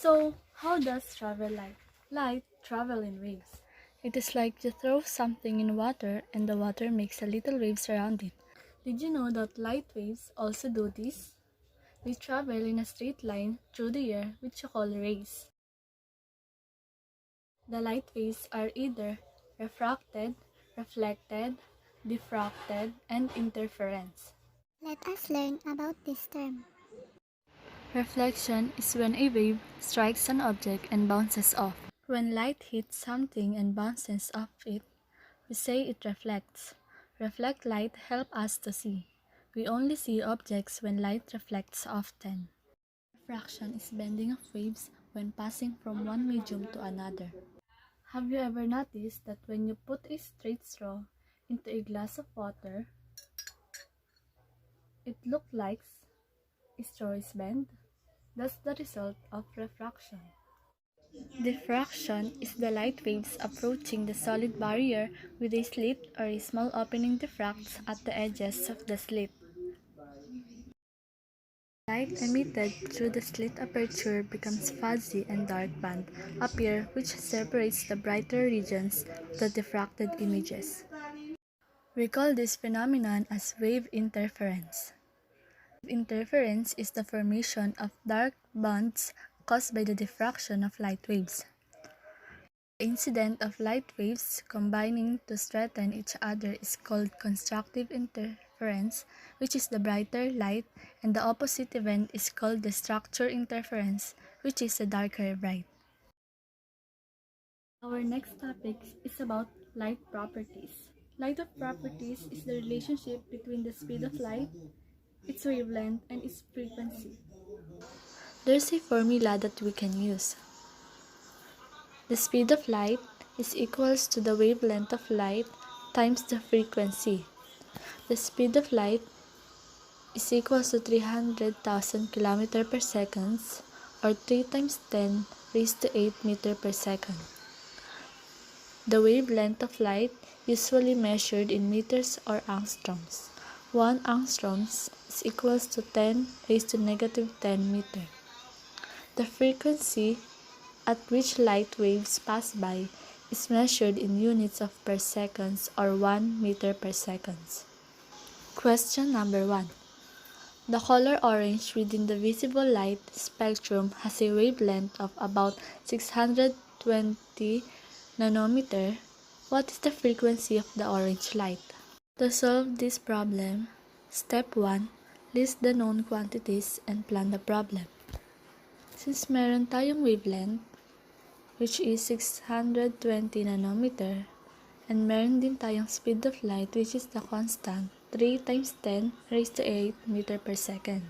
So, how does travel light? Light travel in waves. It is like you throw something in water and the water makes a little waves around it. Did you know that light waves also do this? They travel in a straight line through the air, which you call rays. The light waves are either refracted, reflected, diffracted, and interference. Let us learn about this term. Reflection is when a wave strikes an object and bounces off. When light hits something and bounces off it, we say it reflects. Reflect light help us to see. We only see objects when light reflects often. Refraction is bending of waves when passing from one medium to another. Have you ever noticed that when you put a straight straw into a glass of water, it looks like a straw is bent? That's the result of refraction. Diffraction is the light waves approaching the solid barrier with a slit or a small opening diffracts at the edges of the slit. Light emitted through the slit aperture becomes fuzzy and dark band appear which separates the brighter regions of the diffracted images. We call this phenomenon as wave interference. Wave interference is the formation of dark bands caused by the diffraction of light waves. The incident of light waves combining to strengthen each other is called constructive interference, which is the brighter light, and the opposite event is called destructive interference, which is the darker bright. Our next topic is about light properties. Light of properties is the relationship between the speed of light, its wavelength, and its frequency. There's a formula that we can use. The speed of light is equals to the wavelength of light times the frequency. The speed of light is equals to 300,000 km per second or 3 times 10 raised to 8 meter per second. The wavelength of light usually measured in meters or angstroms. 1 angstrom is equals to 10 raised to negative 10 meter. The frequency at which light waves pass by is measured in units of per seconds or 1 meter per second. Question number 1. The color orange within the visible light spectrum has a wavelength of about 620 nanometer. What is the frequency of the orange light? To solve this problem, step 1, list the known quantities and plan the problem. Since meron tayong wavelength, which is 620 nanometer, and meron din tayong speed of light, which is the constant, 3 times 10 raised to 8 meter per second.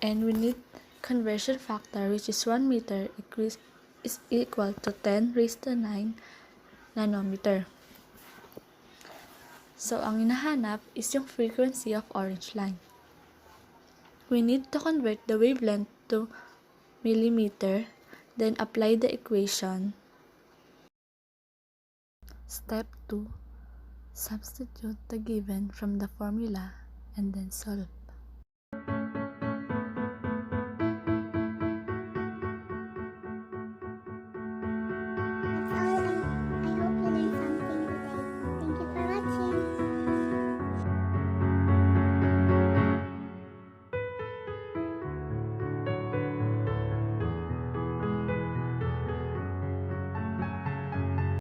And we need conversion factor, which is 1 meter is equal to 10 raised to 9 nanometer. So, ang hinahanap is yung frequency of orange line. We need to convert the wavelength to millimeter, then apply the equation. Step 2. Substitute the given from the formula and then solve.